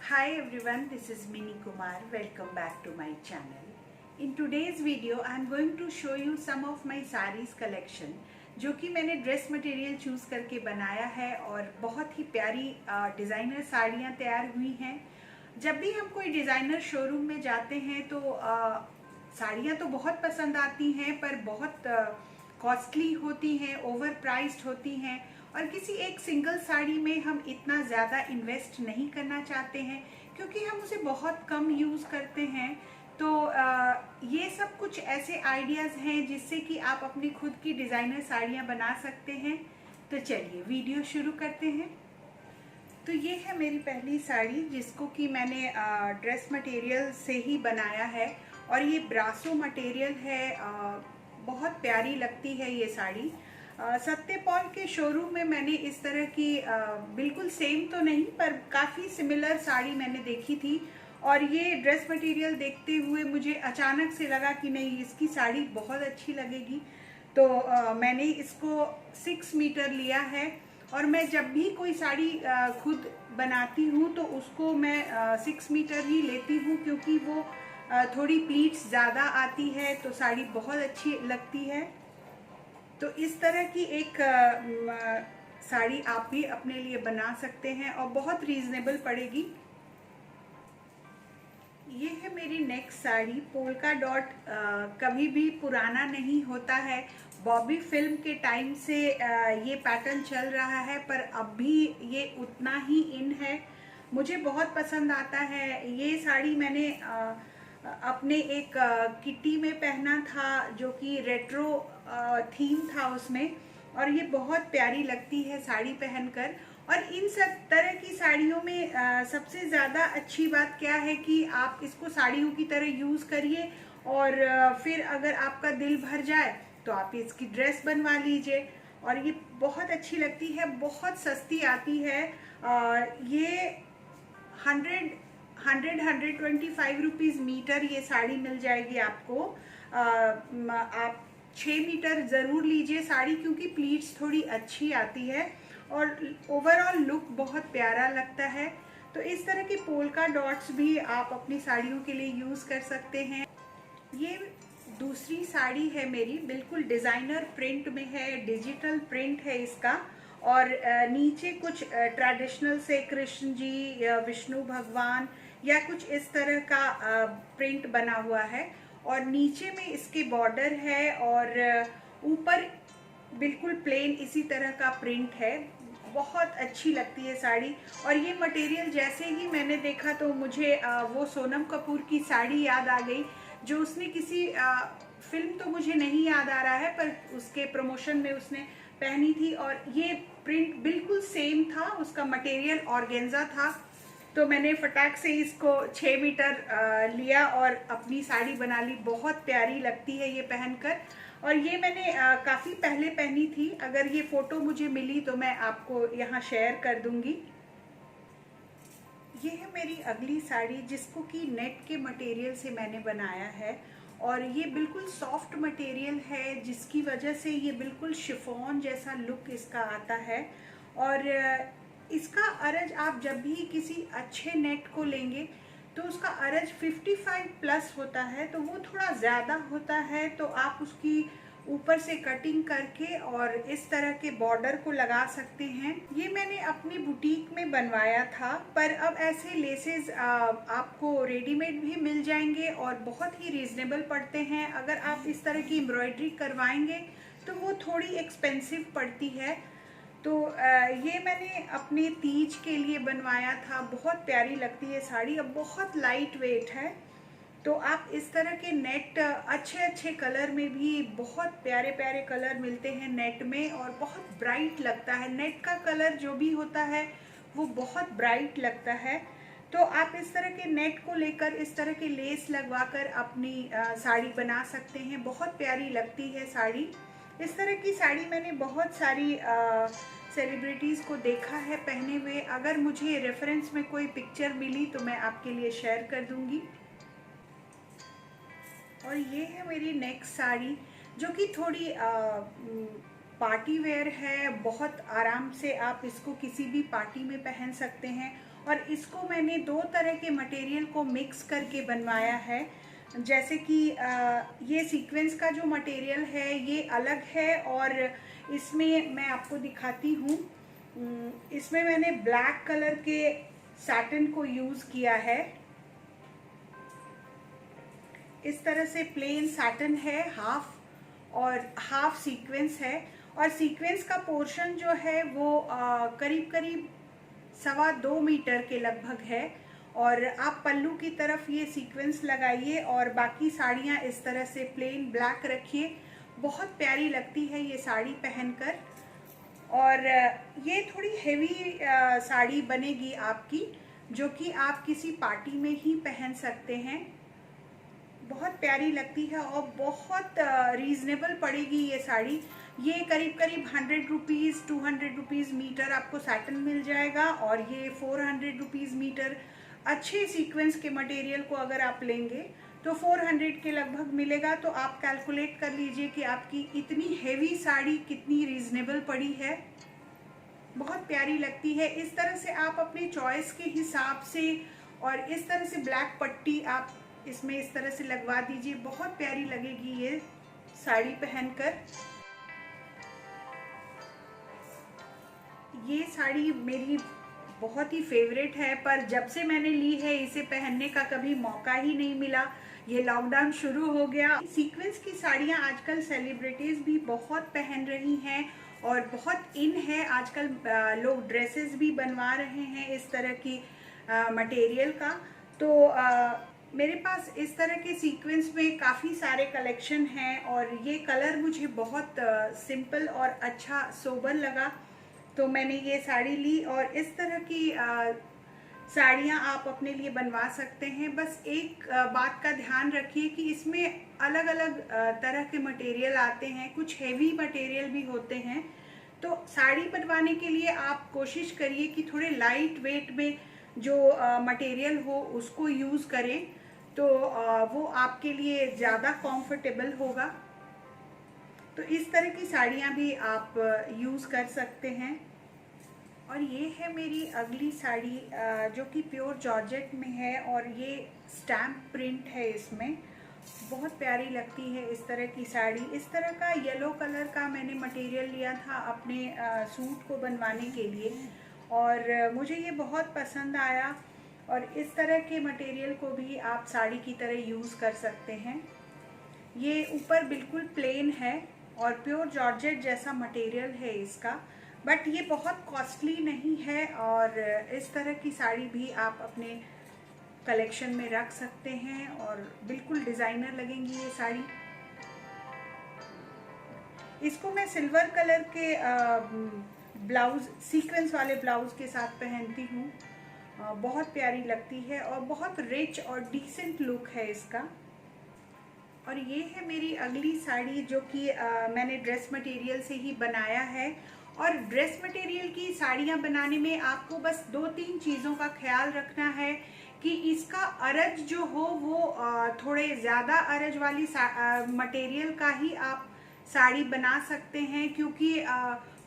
Hi everyone, this is Mini Kumar. Welcome back to my channel. In today's video, I am going to show you some of my sarees collection जो कि मैंने dress material choose करके बनाया है और बहुत ही प्यारी designer साड़ियाँ तैयार हुई हैं। जब भी हम कोई डिज़ाइनर शोरूम में जाते हैं तो साड़ियाँ तो बहुत पसंद आती हैं पर बहुत कॉस्टली होती हैं, ओवर प्राइस्ड होती हैं और किसी एक सिंगल साड़ी में हम इतना ज़्यादा इन्वेस्ट नहीं करना चाहते हैं क्योंकि हम उसे बहुत कम यूज़ करते हैं। तो ये सब कुछ ऐसे आइडियाज़ हैं जिससे कि आप अपनी खुद की डिज़ाइनर साड़ियाँ बना सकते हैं। तो चलिए वीडियो शुरू करते हैं। तो ये है मेरी पहली साड़ी जिसको कि मैंने ड्रेस मटेरियल से ही बनाया है और ये ब्रासो मटेरियल है। बहुत प्यारी लगती है ये साड़ी। सत्यपॉल के शोरूम में मैंने इस तरह की बिल्कुल सेम तो नहीं पर काफ़ी सिमिलर साड़ी मैंने देखी थी और ये ड्रेस मटेरियल देखते हुए मुझे अचानक से लगा कि नहीं, इसकी साड़ी बहुत अच्छी लगेगी। तो मैंने इसको 6 मीटर लिया है और मैं जब भी कोई साड़ी खुद बनाती हूँ तो उसको मैं 6 मीटर ही लेती हूँ क्योंकि वो थोड़ी प्लीट्स ज़्यादा आती है तो साड़ी बहुत अच्छी लगती है। तो इस तरह की एक साड़ी आप भी अपने लिए बना सकते हैं और बहुत रीजनेबल पड़ेगी। ये है मेरी नेक्स्ट साड़ी। पोल्का डॉट कभी भी पुराना नहीं होता है। बॉबी फिल्म के टाइम से ये पैटर्न चल रहा है पर अब भी ये उतना ही इन है। मुझे बहुत पसंद आता है। ये साड़ी मैंने अपने एक किटी में पहना था जो कि रेट्रो थीम था उसमें और ये बहुत प्यारी लगती है साड़ी पहनकर। और इन सब तरह की साड़ियों में सबसे ज़्यादा अच्छी बात क्या है कि आप इसको साड़ियों की तरह यूज़ करिए और फिर अगर आपका दिल भर जाए तो आप इसकी ड्रेस बनवा लीजिए और ये बहुत अच्छी लगती है। बहुत सस्ती आती है। ये 125 रुपीज़ मीटर ये साड़ी मिल जाएगी आपको। आप 6 मीटर ज़रूर लीजिए साड़ी क्योंकि प्लीट्स थोड़ी अच्छी आती है और ओवरऑल लुक बहुत प्यारा लगता है। तो इस तरह के पोल्का डॉट्स भी आप अपनी साड़ियों के लिए यूज़ कर सकते हैं। ये दूसरी साड़ी है मेरी, बिल्कुल डिज़ाइनर प्रिंट में है, डिजिटल प्रिंट है इसका और नीचे कुछ ट्रेडिशनल से कृष्ण जी या विष्णु भगवान या कुछ इस तरह का प्रिंट बना हुआ है और नीचे में इसके बॉर्डर है और ऊपर बिल्कुल प्लेन इसी तरह का प्रिंट है। बहुत अच्छी लगती है साड़ी और ये मटेरियल जैसे ही मैंने देखा तो मुझे वो सोनम कपूर की साड़ी याद आ गई जो उसने किसी फिल्म तो मुझे नहीं याद आ रहा है पर उसके प्रमोशन में उसने पहनी थी और ये प्रिंट बिल्कुल सेम था। उसका मटेरियल ऑर्गेन्जा था तो मैंने फटाक से इसको 6 मीटर लिया और अपनी साड़ी बना ली। बहुत प्यारी लगती है ये पहनकर और ये मैंने काफ़ी पहले पहनी थी। अगर ये फ़ोटो मुझे मिली तो मैं आपको यहाँ शेयर कर दूँगी। ये है मेरी अगली साड़ी जिसको कि नेट के मटेरियल से मैंने बनाया है और ये बिल्कुल सॉफ्ट मटेरियल है जिसकी वजह से ये बिल्कुल शिफॉन जैसा लुक इसका आता है। और इसका अरज आप जब भी किसी अच्छे नेट को लेंगे तो उसका अरज 55 प्लस होता है तो वो थोड़ा ज़्यादा होता है। तो आप उसकी ऊपर से कटिंग करके और इस तरह के बॉर्डर को लगा सकते हैं। ये मैंने अपनी बुटीक में बनवाया था पर अब ऐसे लेसेस आपको रेडीमेड भी मिल जाएंगे और बहुत ही रीजनेबल पड़ते हैं। अगर आप इस तरह की एम्ब्रॉयडरी करवाएंगे तो वो थोड़ी एक्सपेंसिव पड़ती है। तो ये मैंने अपने तीज के लिए बनवाया था। बहुत प्यारी लगती है साड़ी, अब बहुत लाइट वेट है। तो आप इस तरह के नेट अच्छे अच्छे कलर में भी बहुत प्यारे प्यारे कलर मिलते हैं नेट में और बहुत ब्राइट लगता है। नेट का कलर जो भी होता है वो बहुत ब्राइट लगता है। तो आप इस तरह के नेट को लेकर इस तरह के लेस लगवाकर अपनी साड़ी बना सकते हैं। बहुत प्यारी लगती है साड़ी। इस तरह की साड़ी मैंने बहुत सारी सेलिब्रिटीज़ को देखा है पहने हुए। अगर मुझे रेफरेंस में कोई पिक्चर मिली तो मैं आपके लिए शेयर कर दूंगी। और ये है मेरी नेक्स्ट साड़ी जो कि थोड़ी पार्टी वेयर है। बहुत आराम से आप इसको किसी भी पार्टी में पहन सकते हैं और इसको मैंने 2 तरह के मटेरियल को मिक्स करके बनवाया है। जैसे कि ये सीक्वेंस का जो मटेरियल है ये अलग है, और इसमें मैं आपको दिखाती हूँ। इसमें मैंने ब्लैक कलर के सैटिन को यूज़ किया है। इस तरह से प्लेन सैटिन है हाफ, और हाफ सीक्वेंस है। और सीक्वेंस का पोर्शन जो है वो करीब करीब 2.25 मीटर के लगभग है। और आप पल्लू की तरफ ये सीक्वेंस लगाइए और बाकी साड़ियाँ इस तरह से प्लेन ब्लैक रखिए। बहुत प्यारी लगती है ये साड़ी पहनकर। और ये थोड़ी हेवी साड़ी बनेगी आपकी, जो कि आप किसी पार्टी में ही पहन सकते हैं। बहुत प्यारी लगती है और बहुत रीज़नेबल पड़ेगी ये साड़ी। ये करीब करीब 100 रुपीज़ 200 रुपीज़ मीटर आपको सैटिन मिल जाएगा, और ये 400 रुपीज़ मीटर। अच्छे सीक्वेंस के मटेरियल को अगर आप लेंगे तो 400 के लगभग मिलेगा। तो आप कैलकुलेट कर लीजिए कि आपकी इतनी हेवी साड़ी कितनी रीज़नेबल पड़ी है। बहुत प्यारी लगती है। इस तरह से आप अपने चॉइस के हिसाब से, और इस तरह से ब्लैक पट्टी आप इसमें इस तरह से लगवा दीजिए। बहुत प्यारी लगेगी ये साड़ी पहनकर। ये साड़ी मेरी बहुत ही फेवरेट है, पर जब से मैंने ली है इसे पहनने का कभी मौका ही नहीं मिला। ये लॉकडाउन शुरू हो गया। सीक्वेंस की साड़ियाँ आजकल सेलिब्रिटीज़ भी बहुत पहन रही हैं और बहुत इन है। आजकल लोग ड्रेसेस भी बनवा रहे हैं इस तरह की मटेरियल का। तो मेरे पास इस तरह के सीक्वेंस में काफ़ी सारे कलेक्शन हैं, और ये कलर मुझे बहुत सिंपल और अच्छा सोबर लगा, तो मैंने ये साड़ी ली। और इस तरह की साड़ियाँ आप अपने लिए बनवा सकते हैं। बस एक बात का ध्यान रखिए कि इसमें अलग अलग तरह के मटेरियल आते हैं, कुछ हेवी मटेरियल भी होते हैं। तो साड़ी बनवाने के लिए आप कोशिश करिए कि थोड़े लाइट वेट में जो मटेरियल हो उसको यूज़ करें, तो वो आपके लिए ज़्यादा कंफर्टेबल होगा। तो इस तरह की साड़ियाँ भी आप यूज़ कर सकते हैं। और ये है मेरी अगली साड़ी, जो कि प्योर जॉर्जेट में है, और ये स्टैम्प प्रिंट है इसमें। बहुत प्यारी लगती है इस तरह की साड़ी। इस तरह का येलो कलर का मैंने मटेरियल लिया था अपने सूट को बनवाने के लिए, और मुझे ये बहुत पसंद आया। और इस तरह के मटेरियल को भी आप साड़ी की तरह यूज़ कर सकते हैं। ये ऊपर बिल्कुल प्लेन है और प्योर जॉर्जेट जैसा मटेरियल है इसका, बट ये बहुत कॉस्टली नहीं है। और इस तरह की साड़ी भी आप अपने कलेक्शन में रख सकते हैं, और बिल्कुल डिज़ाइनर लगेंगी ये साड़ी। इसको मैं सिल्वर कलर के ब्लाउज़, सीक्वेंस वाले ब्लाउज़ के साथ पहनती हूँ। बहुत प्यारी लगती है और बहुत रिच और डिसेंट लुक है इसका। और ये है मेरी अगली साड़ी, जो कि मैंने ड्रेस मटेरियल से ही बनाया है। और ड्रेस मटेरियल की साड़ियाँ बनाने में आपको बस 2-3 चीज़ों का ख्याल रखना है कि इसका अरज जो हो वो थोड़े ज़्यादा अरज वाली मटेरियल का ही आप साड़ी बना सकते हैं, क्योंकि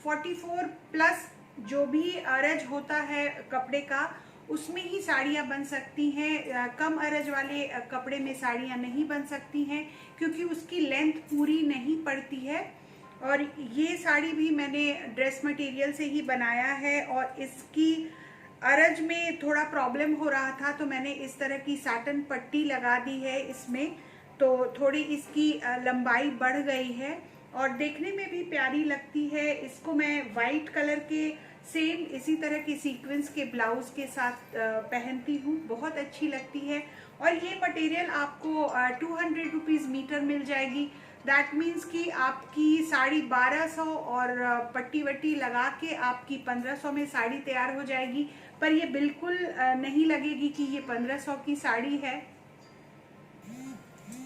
44+ जो भी अरज होता है कपड़े का उसमें ही साड़ियाँ बन सकती हैं। कम अरज वाले कपड़े में साड़ियाँ नहीं बन सकती हैं, क्योंकि उसकी लेंथ पूरी नहीं पड़ती है। और ये साड़ी भी मैंने ड्रेस मटेरियल से ही बनाया है, और इसकी अरज में थोड़ा प्रॉब्लम हो रहा था, तो मैंने इस तरह की सैटिन पट्टी लगा दी है इसमें, तो थोड़ी इसकी लंबाई बढ़ गई है और देखने में भी प्यारी लगती है। इसको मैं वाइट कलर के सेम इसी तरह के सीक्वेंस के ब्लाउज के साथ पहनती हूँ। बहुत अच्छी लगती है। और ये मटेरियल आपको 200 रुपीज़ मीटर मिल जाएगी। दैट मीन्स कि आपकी साड़ी 1200 और पट्टी वट्टी लगा के आपकी 1500 में साड़ी तैयार हो जाएगी। पर ये बिल्कुल नहीं लगेगी कि ये 1500 की साड़ी है।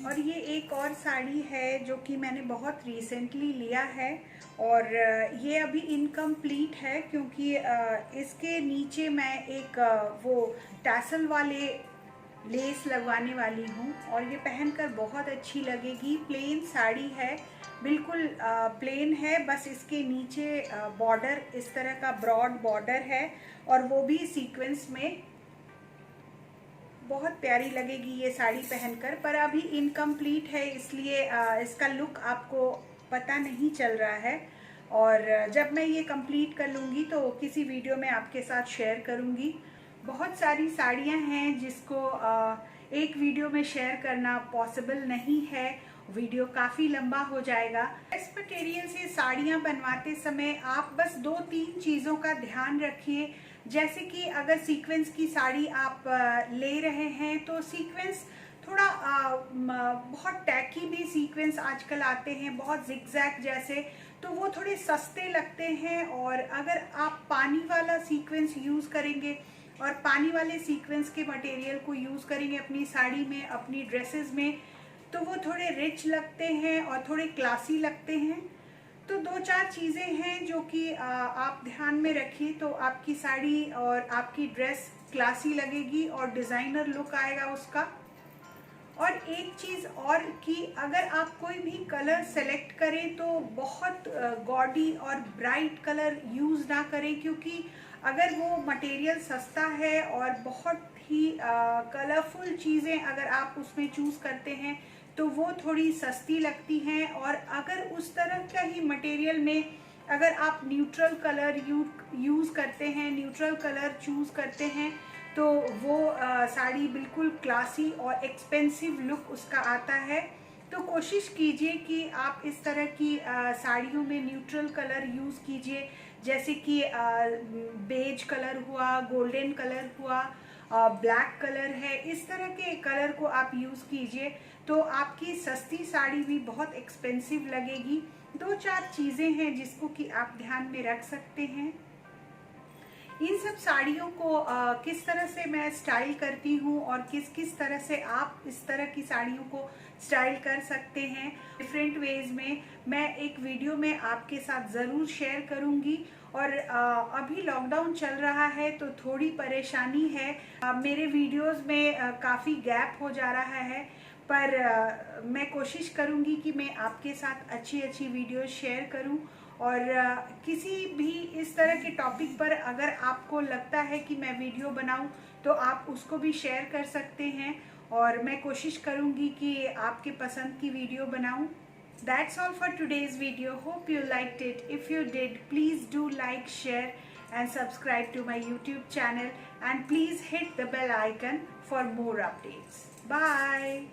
और ये एक और साड़ी है जो कि मैंने बहुत रिसेंटली लिया है, और ये अभी इनकम्प्लीट है, क्योंकि इसके नीचे मैं एक वो टैसल वाले लेस लगवाने वाली हूँ और ये पहनकर बहुत अच्छी लगेगी। प्लेन साड़ी है, बिल्कुल प्लेन है, बस इसके नीचे बॉर्डर इस तरह का ब्रॉड बॉर्डर है और वो भी सीक्वेंस में। बहुत प्यारी लगेगी ये साड़ी पहनकर, पर अभी इनकम्प्लीट है इसलिए इसका लुक आपको पता नहीं चल रहा है। और जब मैं ये कंप्लीट कर लूँगी तो किसी वीडियो में आपके साथ शेयर करूँगी। बहुत सारी साड़ियाँ हैं जिसको एक वीडियो में शेयर करना पॉसिबल नहीं है, वीडियो काफ़ी लंबा हो जाएगा। ड्रेस मटेरियल से साड़ियाँ बनवाते समय आप बस 2-3 चीज़ों का ध्यान रखिए। जैसे कि अगर सीक्वेंस की साड़ी आप ले रहे हैं तो सीक्वेंस थोड़ा बहुत टैकी भी सीक्वेंस आजकल आते हैं, बहुत जिगजैग जैसे, तो वो थोड़े सस्ते लगते हैं। और अगर आप पानी वाला सीक्वेंस यूज़ करेंगे और पानी वाले सीक्वेंस के मटेरियल को यूज़ करेंगे अपनी साड़ी में, अपनी ड्रेसेस में, तो वो थोड़े रिच लगते हैं और थोड़े क्लासी लगते हैं। तो 2-4 चीज़ें हैं जो कि आप ध्यान में रखिए तो आपकी साड़ी और आपकी ड्रेस क्लासी लगेगी और डिज़ाइनर लुक आएगा उसका। और एक चीज़ और कि अगर आप कोई भी कलर सेलेक्ट करें तो बहुत गॉडी और ब्राइट कलर यूज़ ना करें, क्योंकि अगर वो मटेरियल सस्ता है और बहुत ही कलरफुल चीज़ें अगर आप उसमें चूज़ करते हैं तो वो थोड़ी सस्ती लगती हैं। और अगर उस तरह का ही मटेरियल में अगर आप न्यूट्रल कलर यूज़ करते हैं, न्यूट्रल कलर चूज़ करते हैं, तो वो साड़ी बिल्कुल क्लासी और एक्सपेंसिव लुक उसका आता है। तो कोशिश कीजिए कि आप इस तरह की साड़ियों में न्यूट्रल कलर यूज़ कीजिए, जैसे कि बेज कलर हुआ, गोल्डन कलर हुआ, ब्लैक कलर है, इस तरह के कलर को आप यूज़ कीजिए तो आपकी सस्ती साड़ी भी बहुत एक्सपेंसिव लगेगी। 2-4 चीज़ें हैं जिसको कि आप ध्यान में रख सकते हैं। इन सब साड़ियों को किस तरह से मैं स्टाइल करती हूँ और किस किस तरह से आप इस तरह की साड़ियों को स्टाइल कर सकते हैं डिफरेंट वेज में, मैं एक वीडियो में आपके साथ ज़रूर शेयर करूँगी। और अभी लॉकडाउन चल रहा है तो थोड़ी परेशानी है, मेरे वीडियोस में काफ़ी गैप हो जा रहा है, पर मैं कोशिश करूँगी कि मैं आपके साथ अच्छी अच्छी वीडियो शेयर करूँ। और किसी भी इस तरह के टॉपिक पर अगर आपको लगता है कि मैं वीडियो बनाऊं तो आप उसको भी शेयर कर सकते हैं और मैं कोशिश करूंगी कि आपके पसंद की वीडियो बनाऊं। That's all for today's video. Hope you liked it. If you did, please do like, share and subscribe to my YouTube channel, and please hit the bell icon for more updates. Bye.